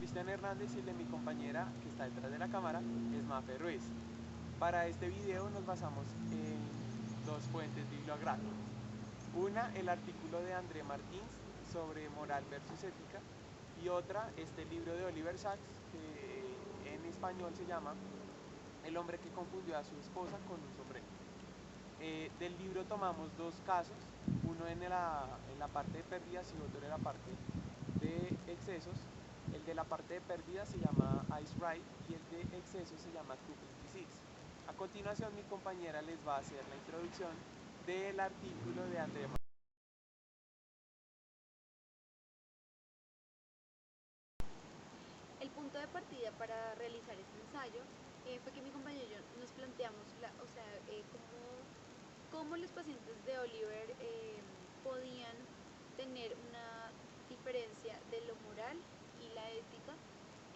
Cristian Hernández y el de mi compañera que está detrás de la cámara es Mafe Ruiz. Para este video nos basamos en dos fuentes bibliográficas. Una, el artículo de André Martins sobre moral versus ética, y otra, este libro de Oliver Sacks, que en español se llama El hombre que confundió a su esposa con un sombrero. Del libro tomamos dos casos, uno en la parte de pérdidas y otro en la parte de excesos. El de la parte de pérdidas se llama Ice Ride y el de excesos se llama Cupid Disease. A continuación mi compañera les va a hacer la introducción del artículo de André. El punto de partida para realizar este ensayo fue que mi compañero y yo nos planteamos cómo los pacientes de Oliver podían tener una diferencia de lo moral y la ética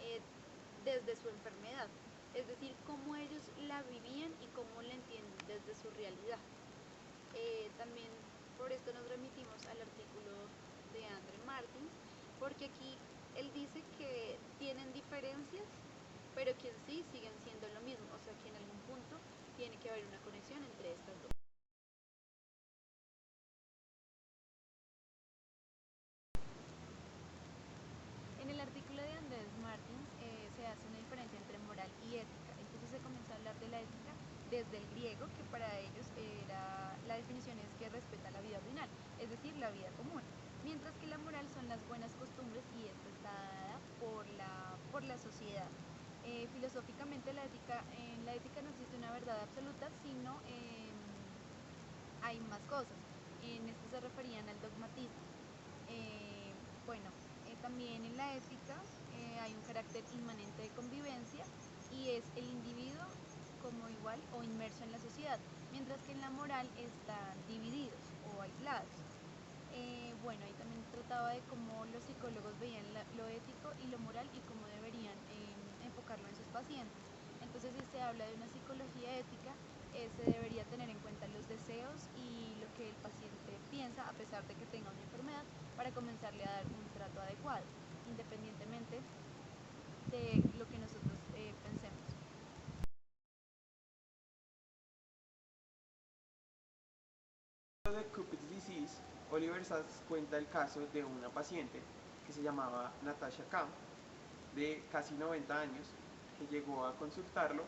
eh, desde su enfermedad, es decir, cómo ellos la vivían y cómo la entienden desde su realidad. También por esto nos remitimos al artículo de André Martins, porque aquí él dice que tienen diferencias, pero que en sí siguen siendo lo mismo, o sea que en algún punto tiene que haber una conexión entre estas dos. En el artículo de Andrés Martins se hace una diferencia entre moral y ética. Entonces se comienza a hablar de la ética desde el griego, que para ellos la definición es que respeta la vida ordinal, es decir, la vida común. Mientras que la moral son las buenas costumbres y esta está dada por la sociedad. Filosóficamente en la ética no existe una verdad absoluta, sino hay más cosas. En esto se referían al dogmatismo. Bueno, también en la ética hay un carácter inmanente de convivencia y es el individuo como igual o inmerso en la sociedad, mientras que en la moral están divididos o aislados. Bueno, ahí también trataba de cómo los psicólogos veían lo ético y lo moral y cómo deberían enfocarlo en sus pacientes. Entonces, si se habla de una psicología ética, se debería tener en cuenta los deseos y lo que el paciente piensa a pesar de que tenga una enfermedad para comenzarle a dar un trato adecuado, independientemente de lo que nosotros pensemos. De Cupid's Disease, Oliver Sacks cuenta el caso de una paciente que se llamaba Natasha K, de casi 90 años, que llegó a consultarlo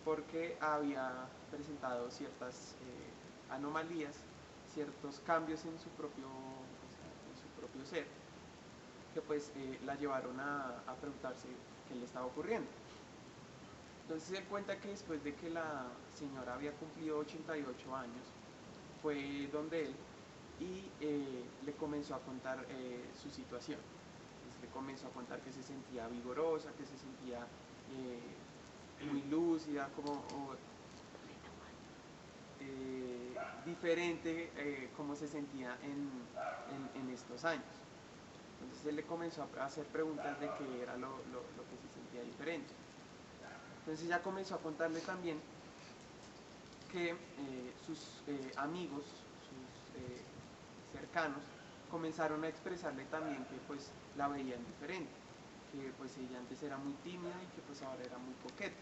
porque había presentado ciertas anomalías, ciertos cambios en su propio ser, que pues la llevaron a preguntarse qué le estaba ocurriendo. Entonces él cuenta que después de que la señora había cumplido 88 años, fue donde él y le comenzó a contar su situación. Entonces, le comenzó a contar que se sentía vigorosa, que se sentía muy lúcida, como diferente como se sentía en estos años. Entonces él le comenzó a hacer preguntas de qué era lo que se sentía diferente. Entonces ella comenzó a contarle también que sus amigos, sus cercanos, comenzaron a expresarle también que pues la veían diferente, que pues ella antes era muy tímida y que pues ahora era muy coqueta,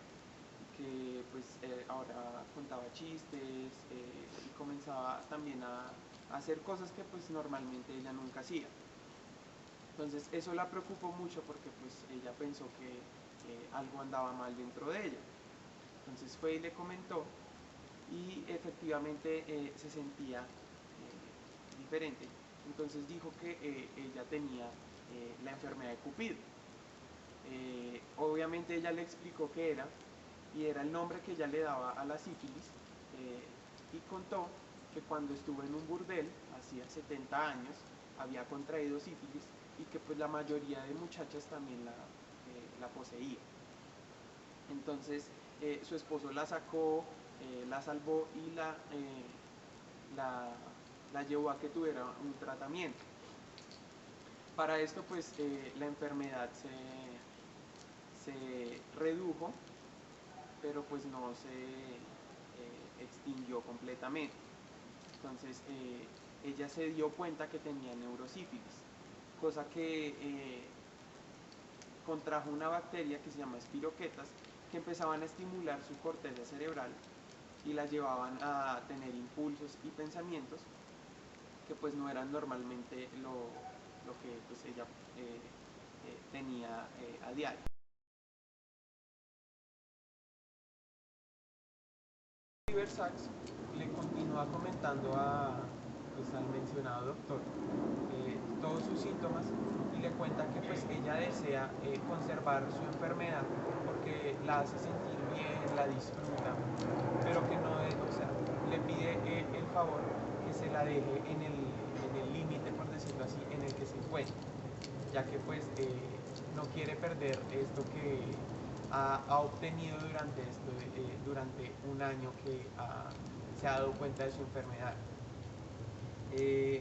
que pues ahora contaba chistes y comenzaba también a hacer cosas que pues normalmente ella nunca hacía. Entonces eso la preocupó mucho porque pues ella pensó que algo andaba mal dentro de ella. Entonces fue y le comentó y efectivamente se sentía diferente. Entonces dijo que ella tenía la enfermedad de Cupido. Obviamente ella le explicó qué era y era el nombre que ella le daba a la sífilis y contó que cuando estuvo en un burdel, hacía 70 años, había contraído sífilis y que pues la mayoría de muchachas también la poseía. Entonces su esposo la sacó, la salvó y la llevó a que tuviera un tratamiento. Para esto pues la enfermedad se redujo, pero pues no se extinguió completamente. Entonces ella se dio cuenta que tenía neurosífilis, cosa que contrajo una bacteria que se llama espiroquetas, que empezaban a estimular su corteza cerebral y la llevaban a tener impulsos y pensamientos que pues no eran normalmente lo que pues ella tenía a diario. Oliver Sacks le continúa comentando pues, al mencionado doctor todos sus síntomas y le cuenta que pues ella desea conservar su enfermedad porque la hace sentir bien, la disfruta, pero que no es, o sea, le pide el favor que se la deje en el límite, por decirlo así, en el que se encuentra, ya que pues no quiere perder esto que ha obtenido durante un año que se ha dado cuenta de su enfermedad.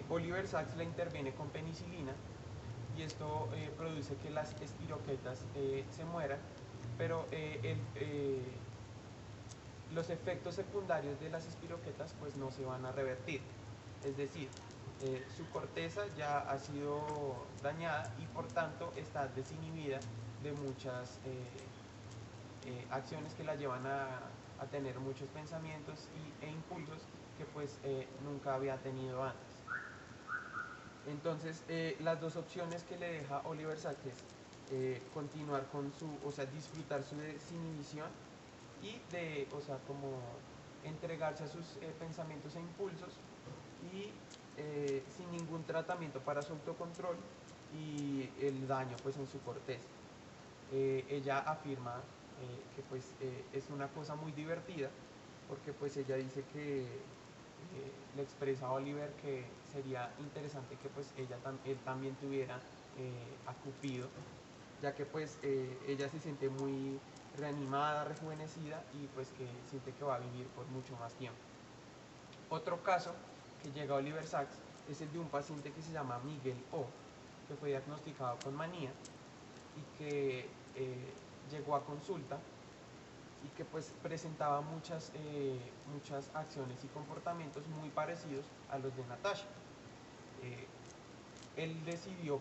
Oliver Sacks la interviene con penicilina y esto produce que las espiroquetas se mueran, pero los efectos secundarios de las espiroquetas pues no se van a revertir. Es decir, su corteza ya ha sido dañada y por tanto está desinhibida de muchas acciones que la llevan a tener muchos pensamientos e impulsos que pues nunca había tenido antes. Entonces, las dos opciones que le deja Oliver Sacks es continuar con o sea, disfrutar su desinhibición y como entregarse a sus pensamientos e impulsos y sin ningún tratamiento para su autocontrol y el daño pues en su corteza. Ella afirma que pues es una cosa muy divertida porque pues ella dice que le expresa a Oliver que sería interesante que pues él también tuviera a Cupido, ya que pues ella se siente muy reanimada, rejuvenecida y pues que siente que va a vivir por mucho más tiempo. Otro caso que llega a Oliver Sacks es el de un paciente que se llama Miguel O, que fue diagnosticado con manía y que llegó a consulta y que pues presentaba muchas acciones y comportamientos muy parecidos a los de Natasha. Él decidió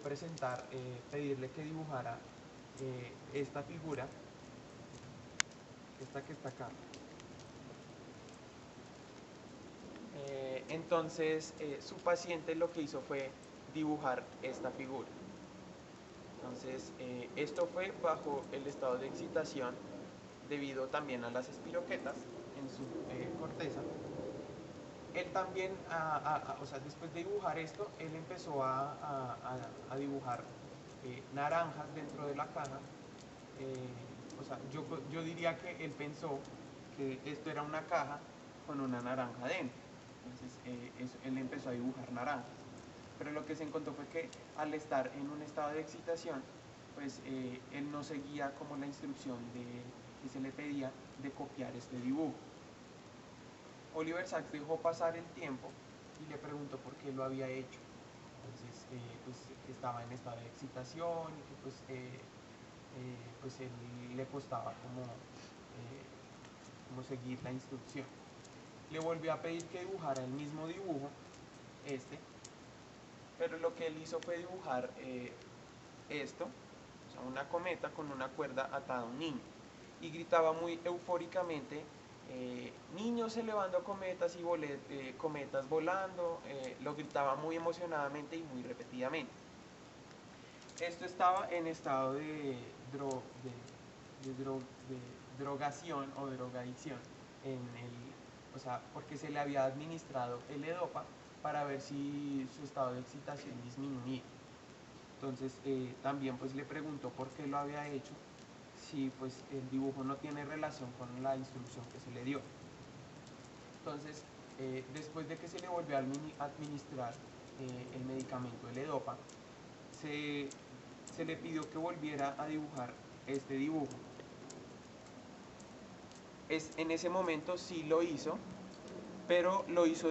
pedirle que dibujara esta figura, esta que está acá. Entonces su paciente lo que hizo fue dibujar esta figura. Entonces esto fue bajo el estado de excitación debido también a las espiroquetas en su corteza. Él también, o sea, después de dibujar esto, él empezó a dibujar naranjas dentro de la caja. O sea, yo diría que él pensó que esto era una caja con una naranja dentro. Entonces él empezó a dibujar naranjas. Pero lo que se encontró fue que al estar en un estado de excitación, pues él no seguía como la instrucción que se le pedía de copiar este dibujo. Oliver Sacks dejó pasar el tiempo y le preguntó por qué lo había hecho. Entonces, pues estaba en estado de excitación y que pues él le costaba como seguir la instrucción. Le volvió a pedir que dibujara el mismo dibujo, pero lo que él hizo fue dibujar esto, o sea, una cometa con una cuerda atada a un niño, y gritaba muy eufóricamente, niños elevando cometas y cometas volando, lo gritaba muy emocionadamente y muy repetidamente. Esto estaba en estado de drogación o drogadicción, o sea, porque se le había administrado el EDOPA para ver si su estado de excitación disminuía. Entonces también pues le preguntó por qué lo había hecho, si pues el dibujo no tiene relación con la instrucción que se le dio. Entonces después de que se le volvió a administrar el medicamento, el EDOPA, se le pidió que volviera a dibujar este dibujo. En ese momento sí lo hizo, pero lo hizo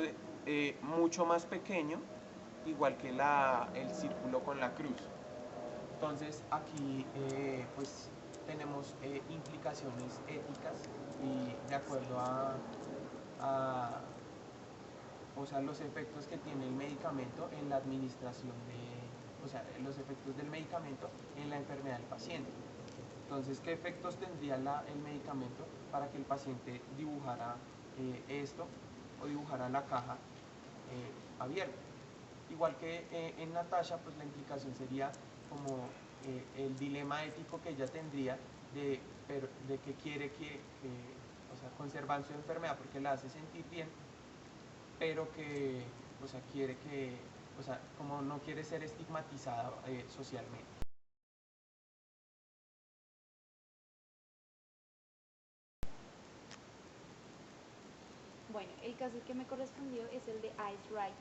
mucho más pequeño, igual que el círculo con la cruz. Entonces aquí pues tenemos implicaciones éticas y de acuerdo o sea, los efectos que tiene el medicamento en la administración o sea, los efectos del medicamento en la enfermedad del paciente. Entonces, ¿qué efectos tendría el medicamento para que el paciente dibujara esto o dibujara la caja abierta? Igual que en Natasha, pues la implicación sería como el dilema ético que ella tendría de que quiere o sea, conservar su enfermedad porque la hace sentir bien, pero que, o sea, quiere que, o sea, como no quiere ser estigmatizada socialmente. Bueno, el caso que me correspondió es el de Ice Wright.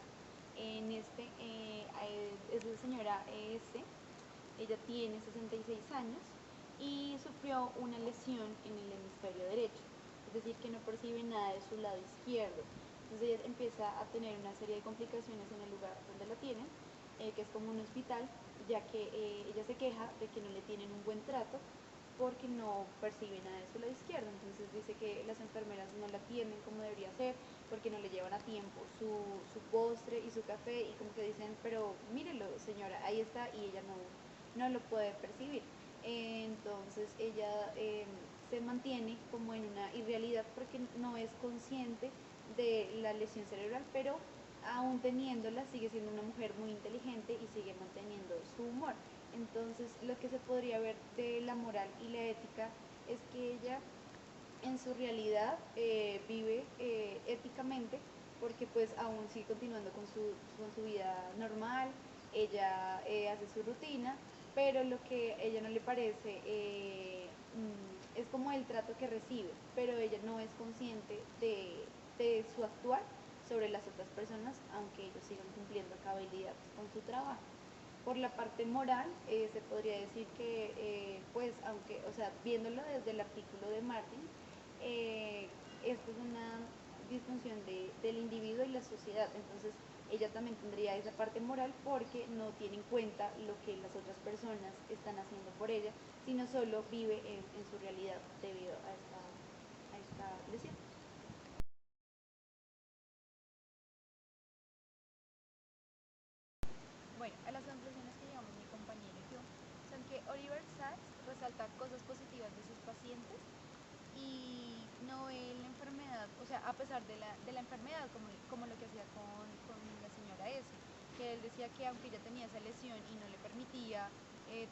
En este es la señora S. Ella tiene 66 años y sufrió una lesión en el hemisferio derecho, es decir, que no percibe nada de su lado izquierdo. Entonces ella empieza a tener una serie de complicaciones en el lugar donde la tienen, que es como un hospital, ya que ella se queja de que no le tienen un buen trato porque no percibe nada de su lado izquierdo. Entonces dice que las enfermeras no la atienden como debería ser, porque no le llevan a tiempo su postre y su café, y como que dicen, pero mírelo señora, ahí está, y ella no lo puede percibir. Entonces ella se mantiene como en una irrealidad porque no es consciente de la lesión cerebral, pero aún teniéndola sigue siendo una mujer muy inteligente y sigue manteniendo su humor. Entonces lo que se podría ver de la moral y la ética es que ella en su realidad vive éticamente, porque pues aún sigue continuando con su vida normal, ella hace su rutina, pero lo que a ella no le parece es como el trato que recibe, pero ella no es consciente de su actuar sobre las otras personas, aunque ellos sigan cumpliendo cabalidad con su trabajo. Por la parte moral, se podría decir que, pues, aunque, o sea, viéndolo desde el artículo de Martin, esta es una disfunción del individuo y la sociedad. Entonces, ella también tendría esa parte moral porque no tiene en cuenta lo que las otras personas están haciendo por ella, sino solo vive en su realidad debido a esta lesión. Bueno, a las conclusiones que llegamos mi compañero y yo son que Oliver Sacks resalta cosas positivas de sus pacientes y no ve la enfermedad, o sea, a pesar de la enfermedad, como lo que hacía con la señora S, que él decía que aunque ella tenía esa lesión y no le permitía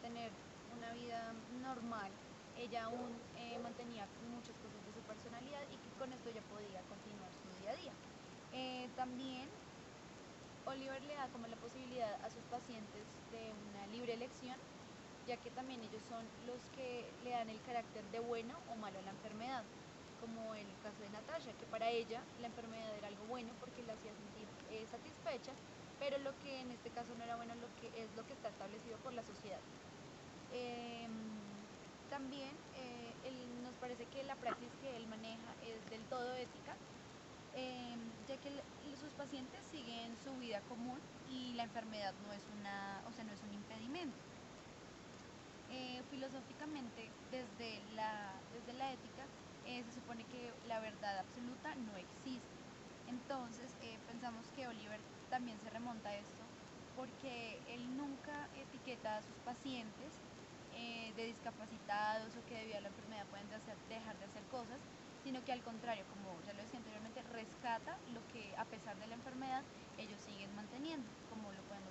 tener una vida normal, ella aún mantenía muchas cosas de su personalidad y que con esto ya podía continuar su día a día. También Oliver le da como la posibilidad a sus pacientes de una libre elección, ya que también ellos son los que le dan el carácter de bueno o malo a la enfermedad, como en el caso de Natasha, que para ella la enfermedad era algo bueno porque la hacía sentir satisfecha, pero lo que en este caso no era bueno es lo que está establecido por la sociedad. Eh, También nos parece que la praxis que él maneja es del todo ética, ya que sus pacientes siguen su vida común y la enfermedad no es o sea, no es un impedimento. Filosóficamente, desde la ética, se supone que la verdad absoluta no existe. Entonces, pensamos que Oliver también se remonta a esto porque él nunca etiqueta a sus pacientes de discapacitados o que debido a la enfermedad pueden dejar de hacer cosas, sino que al contrario, como ya lo decía anteriormente, rescata lo que a pesar de la enfermedad ellos siguen manteniendo, como lo podemos